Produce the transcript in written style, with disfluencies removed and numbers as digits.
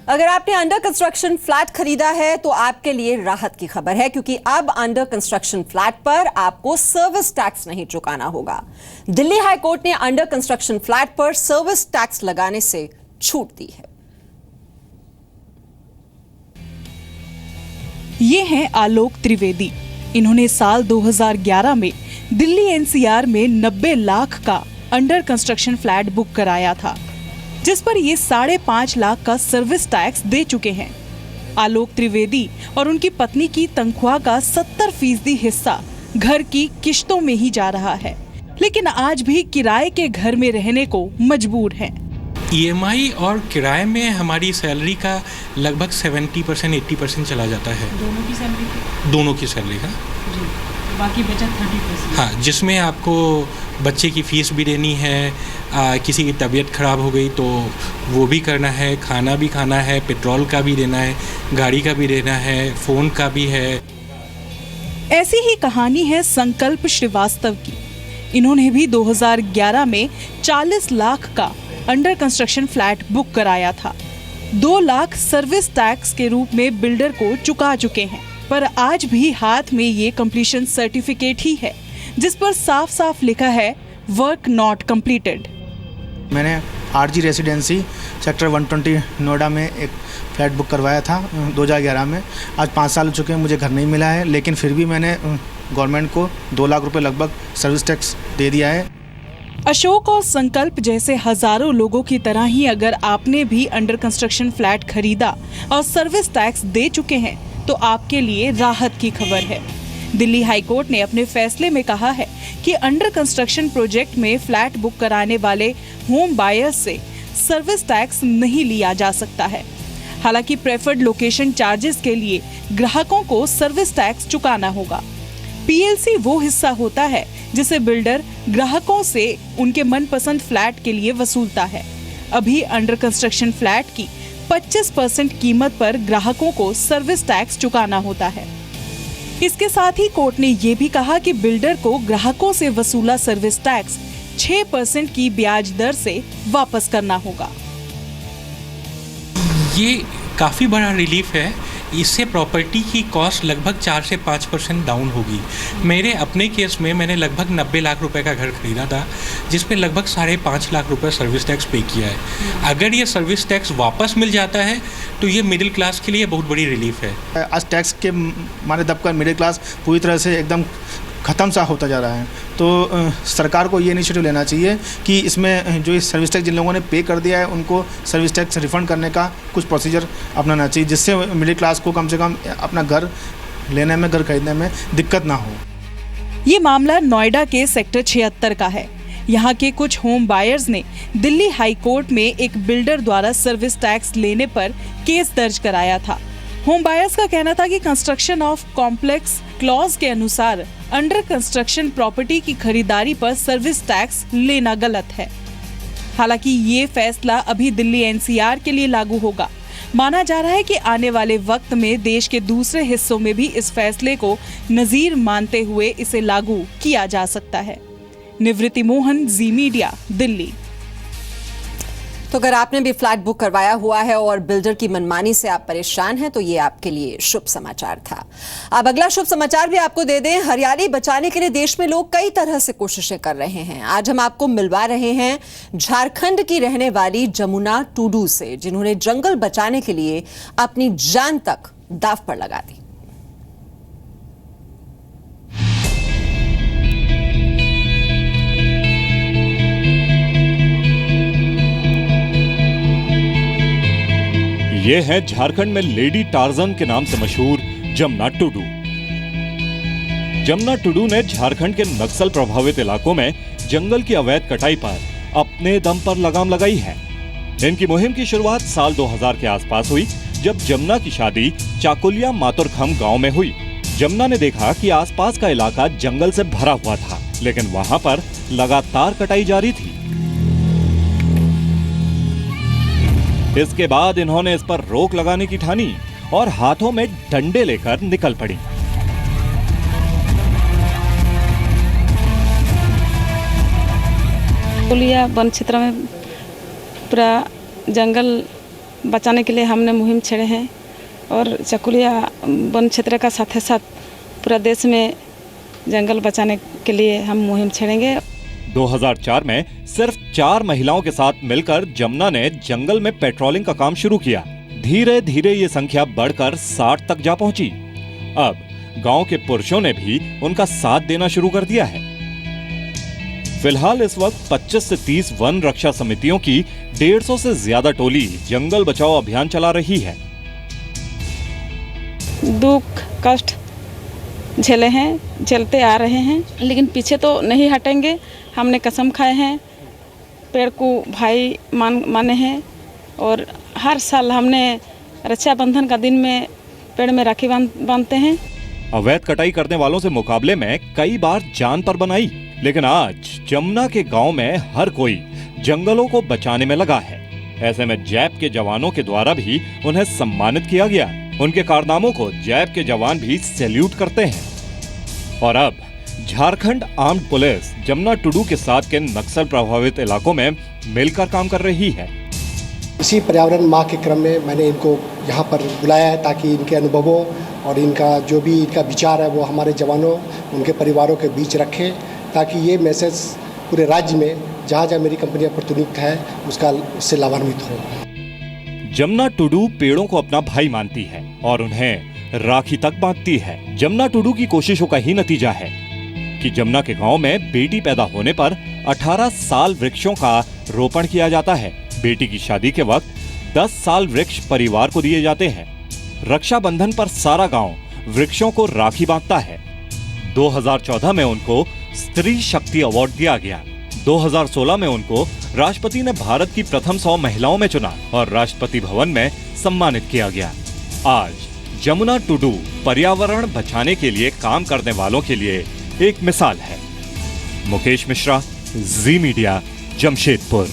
अगर आपने under construction flat खरीदा है तो आपके लिए राहत की खबर है, क्योंकि अब अंडर कंस्ट्रक्शन फ्लैट पर आपको सर्विस टैक्स नहीं चुकाना होगा। दिल्ली हाई कोर्ट ने अंडर कंस्ट्रक्शन फ्लैट पर सर्विस टैक्स लगाने से छूट दी है। ये हैं आलोक त्रिवेदी। इन्होंने साल 2011 में दिल्ली एनसीआर में 90 लाख का अंडर कंस्ट्रक्शन फ्लैट बुक कराया था, जिस पर ये 5.5 लाख का सर्विस टैक्स दे चुके हैं। आलोक त्रिवेदी और उनकी पत्नी की तनख्वाह का 70% हिस्सा घर की किश्तों में ही जा रहा है, लेकिन आज भी किराए के घर में रहने को मजबूर हैं। ईएमआई और किराए में हमारी सैलरी का लगभग 70% 80% चला जाता है। दोनों की सैलरी? दोनों की सैलरी का जी। बाकी बचत 30%। हाँ, जिसमें आपको बच्चे की फीस भी देनी है, किसी की तबीयत खराब हो गई तो वो भी करना है, खाना भी खाना है, पेट्रोल का भी देना है, गाड़ी का भी देना है, फ़ोन का भी है। ऐसी ही कहानी है संकल्प श्रीवास्तव की। इन्होंने भी 2011 में 40 लाख का अंडर कंस्ट्रक्शन फ्लैट बुक कराया था। 2 लाख सर्विस टैक्स के रूप में बिल्डर को चुका चुके हैं, पर आज भी हाथ में ये कंप्लीशन सर्टिफिकेट ही है, जिस पर साफ साफ लिखा है वर्क नॉट कंप्लीटेड। मैंने आरजी रेसिडेंसी सेक्टर 120 नोएडा में एक फ्लैट बुक करवाया था 2011 में। आज 5 साल हो चुके हैं, मुझे घर नहीं मिला है, लेकिन फिर भी मैंने गवर्नमेंट को 2 लाख रुपए लगभग सर्विस टैक्स दे दिया है। अशोक और संकल्प जैसे हजारों लोगों की तरह ही अगर आपने भी अंडर कंस्ट्रक्शन फ्लैट खरीदा और सर्विस टैक्स दे चुके हैं तो आपके लिए राहत की खबर है। दिल्ली हाई कोर्ट ने अपने फैसले में कहा है कि अंडर कंस्ट्रक्शन प्रोजेक्ट में फ्लैट बुक कराने वाले होम बायर्स से सर्विस टैक्स नहीं लिया जा सकता है। हालांकि प्रेफर्ड लोकेशन चार्जेस के लिए ग्राहकों को सर्विस टैक्स चुकाना होगा। पीएलसी वो हिस्सा होता है जिसे बिल्डर ग्राहकों से उनके मनपसंद फ्लैट के लिए वसूलता है। अभी अंडर कंस्ट्रक्शन फ्लैट की 25% कीमत पर ग्राहकों को सर्विस टैक्स चुकाना होता है। इसके साथ ही कोर्ट ने ये भी कहा कि बिल्डर को ग्राहकों से वसूला सर्विस टैक्स 6% की ब्याज दर से वापस करना होगा। ये काफ़ी बड़ा रिलीफ है। इससे प्रॉपर्टी की कॉस्ट लगभग 4 से 5% डाउन होगी। मेरे अपने केस में मैंने लगभग 90 लाख रुपए का घर खरीदा था, जिसमें लगभग 5.5 लाख रुपए सर्विस टैक्स पे किया है। अगर ये सर्विस टैक्स वापस मिल जाता है तो ये मिडिल क्लास के लिए बहुत बड़ी रिलीफ है। आज टैक्स के मारे दबकर मिडिल क्लास पूरी तरह से एकदम ख़त्म सा होता जा रहा है। तो सरकार को ये इनिशिएटिव लेना चाहिए कि इसमें जो सर्विस टैक्स जिन लोगों ने पे कर दिया है उनको सर्विस टैक्स रिफंड करने का कुछ प्रोसीजर अपनाना चाहिए, जिससे मिडिल क्लास को कम से कम अपना घर लेने में, घर खरीदने में दिक्कत ना हो। ये मामला नोएडा के सेक्टर 76 का है। यहाँ के कुछ होम बायर्स ने दिल्ली हाई कोर्ट में एक बिल्डर द्वारा सर्विस टैक्स लेने पर केस दर्ज कराया था। होम बायर्स का कहना था कि कंस्ट्रक्शन ऑफ कॉम्प्लेक्स क्लॉज के अनुसार अंडर कंस्ट्रक्शन प्रॉपर्टी की खरीदारी पर सर्विस टैक्स लेना गलत है। हालांकि ये फैसला अभी दिल्ली एनसीआर के लिए लागू होगा। माना जा रहा है कि आने वाले वक्त में देश के दूसरे हिस्सों में भी इस फैसले को नजीर मानते हुए इसे लागू किया जा सकता है। निवृत्ति मोहन, जी मीडिया, दिल्ली। तो अगर आपने भी फ्लैट बुक करवाया हुआ है और बिल्डर की मनमानी से आप परेशान हैं तो ये आपके लिए शुभ समाचार था। अब अगला शुभ समाचार भी आपको दे दें। हरियाली बचाने के लिए देश में लोग कई तरह से कोशिशें कर रहे हैं। आज हम आपको मिलवा रहे हैं झारखंड की रहने वाली जमुना टुडू से, जिन्होंने जंगल बचाने के लिए अपनी जान तक दांव पर लगा दी। ये है झारखंड में लेडी टार्जन के नाम से मशहूर जमुना टुडू। जमुना टुडू ने झारखंड के नक्सल प्रभावित इलाकों में जंगल की अवैध कटाई पर अपने दम पर लगाम लगाई है। इनकी मुहिम की शुरुआत साल 2000 के आसपास हुई, जब जमुना की शादी चाकुलिया मातुरखम गांव में हुई। जमुना ने देखा कि आसपास का इलाका जंगल से भरा हुआ था, लेकिन वहां पर लगातार कटाई जारी थी। इसके बाद इन्होंने इस पर रोक लगाने की ठानी और हाथों में डंडे लेकर निकल पड़ी। पुलिया वन क्षेत्र में पूरा जंगल बचाने के लिए हमने मुहिम छेड़े हैं और चकुलिया वन क्षेत्र का साथ ही साथ पूरा देश में जंगल बचाने के लिए हम मुहिम छेड़ेंगे। 2004 में सिर्फ 4 महिलाओं के साथ मिलकर जमुना ने जंगल में पेट्रोलिंग का काम शुरू किया। धीरे धीरे ये संख्या बढ़कर 60 तक जा पहुंची। अब गांव के पुरुषों ने भी उनका साथ देना शुरू कर दिया है। फिलहाल इस वक्त 25 से 30 वन रक्षा समितियों की 150 से ज्यादा टोली जंगल बचाओ अभियान चला रही है। दुख कष्ट झेले हैं, झेलते आ रहे हैं, लेकिन पीछे तो नहीं हटेंगे। हमने कसम खाए हैं, पेड़ को भाई माने हैं और हर साल हमने रक्षाबंधन का दिन में पेड़ में राखी बांधते हैं। अवैध कटाई करने वालों से मुकाबले में कई बार जान पर बनाई, लेकिन आज जमुना के गांव में हर कोई जंगलों को बचाने में लगा है। ऐसे में जैप के जवानों के द्वारा भी उन्हें सम्मानित किया गया। उनके कारनामों को जैप के जवान भी सैल्यूट करते हैं। और अब झारखंड आर्म्ड पुलिस जमुना टुडू के साथ के नक्सल प्रभावित इलाकों में मिलकर काम कर रही है। इसी पर्यावरण माह के क्रम में मैंने इनको यहाँ पर बुलाया है ताकि इनके अनुभवों और इनका जो भी इनका विचार है वो हमारे जवानों उनके परिवारों के बीच रखें, ताकि ये मैसेज पूरे राज्य में जहाँ जहाँ मेरी कंपनियां प्रतिनियुक्त है उससे लाभान्वित हो। जमुना टुडू पेड़ों को अपना भाई मानती है और उन्हें राखी तक बांधती है। जमुना टुडू की कोशिशों का ही नतीजा है कि जमुना के गांव में बेटी पैदा होने पर 18 साल वृक्षों का रोपण किया जाता है। बेटी की शादी के वक्त 10 साल वृक्ष परिवार को दिए जाते हैं। रक्षाबंधन पर सारा गांव वृक्षों को राखी बांधता है। 2014 में उनको स्त्री शक्ति अवार्ड दिया गया। 2016 में उनको राष्ट्रपति ने भारत की प्रथम 100 महिलाओं में चुना और राष्ट्रपति भवन में सम्मानित किया गया। आज जमुना टुडू पर्यावरण बचाने के लिए काम करने वालों के लिए एक मिसाल है। मुकेश मिश्रा, जी मीडिया, जमशेदपुर।